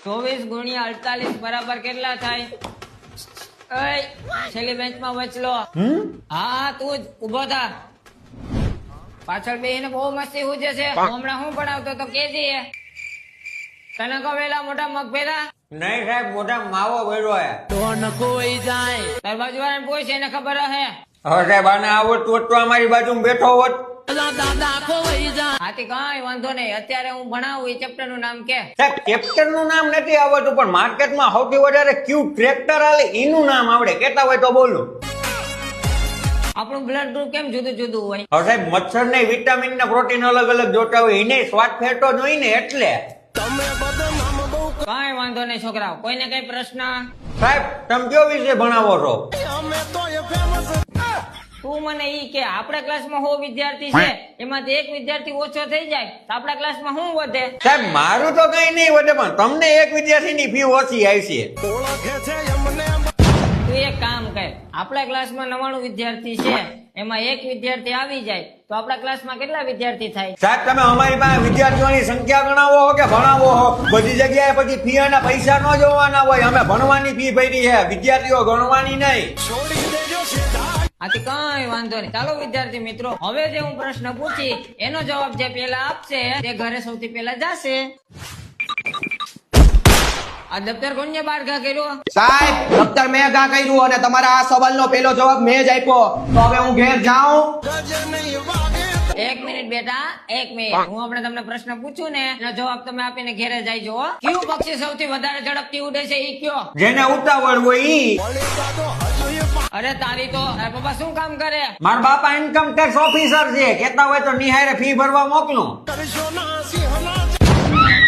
24 ગુણ્યા 48 બરાબર કેટલા થાય? એય, છેલ્લી બેન્ચમાં વચલો. હા તું જ ઉભો થા. પાછળ બેહીને બહુ મસ્તી હુજે છે. હમણાં હું ભણાવતો તો કેજી તને કહો વેલા મોટા મગભેરા. નહીં સાહેબ, મોટા માવો ભર્યો હે. તાર બાજુવાળાને પૂછ, એને ખબર હે. હવે સાહેબ આને આવડતું હોત તો અમારી બાજુમાં બેઠો હોત. હાથી કઈ વાંધો નહીં, અત્યારે હું ભણાવું એ ચેપ્ટર નું નામ કે. સાહેબ ચેપ્ટર નું નામ નથી આવડતું, પણ માર્કેટમાં સૌથી વધારે ક્યુ ટ્રેક્ટર આલે એનું નામ આવડે. કેતા હોય તો બોલો. આપણું બ્લડ ગ્રુપ કેમ જુદું જુદું હોય? હવે સાહેબ મચ્છર ને વિટામિન ને પ્રોટીન અલગ અલગ જોતા હોય, એને સ્વાદ ફેરતો જ હોય ને એટલે. કઈ વાંધો નહીં છોકરાઓ, કોઈને કઈ પ્રશ્ન? સાહેબ તમે કયો વિશે ભણાવો છો? તું મને ઈ કે આપણા ક્લાસમાં 100 વિદ્યાર્થી છે, એમાંથી એક વિદ્યાર્થી ઓછો થઈ જાય તો આપણા ક્લાસમાં શું વધે? સાહેબ મારું તો કઈ નહીં વધે, પણ તમને એક વિદ્યાર્થીની ફી ઓછી આવશે. તું એક કામ કર, આપણા ક્લાસમાં 99 વિદ્યાર્થી છે, એમાં એક વિદ્યાર્થી આવી જાય તો આપણા ક્લાસમાં કેટલા વિદ્યાર્થી થાય? સાહેબ તમે અમારી પાસે વિદ્યાર્થીઓની સંખ્યા ગણાવો હો કે ભણાવો હો? બધી જગ્યાએ પછી ફી અને પૈસા ન જોવાના હોય. અમે ભણવાની ફી ભરી છે, વિદ્યાર્થીઓ ગણવાની નહીં. આથી કઈ વાંધો નહીં. ચાલો વિદ્યાર્થી મિત્રો, હવે જે હું પ્રશ્ન પૂછી એનો જવાબ જે પેલા આપશે તે ઘરે સૌથી પહેલા જશે. આ દફતર કોને બહાર ઘા કર્યો? સાહેબ દફતર મેં ઘા કર્યું અને તમારા આ સવાલનો પહેલો જવાબ મેં જ આપ્યો. તો હવે હું ઘેર જાઉં? એક મિનિટ બેટા, એક મિનિટ. હું હમણાં તમને પ્રશ્ન પૂછું ને એનો જવાબ તમે આપીને ઘેરે જઈજો હો. કયું પક્ષી સૌથી વધારે ઝડપથી ઉડે છે ઈ કયો? જેને ઉતાવળ હોય ઈ. અરે તારી તો તારા પપ્પા શું કામ કરે? મારા બાપા ઇન્કમ ટેક્સ ઓફિસર છે. કેતા હોય તો નિહારે ફી ભરવા મોકલું.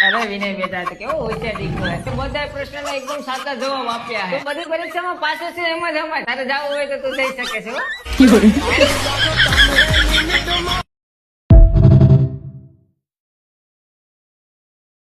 અરે વિનય બેટા તો કેવો હોશિયાર દીકરો છે. બધા પ્રશ્નના એકદમ સાચા જવાબ આપ્યા છે. બધી પરીક્ષામાં પાસ છે એમ જ અમારે. તારે જાવું હોય તો તું જઈ શકે છે હો.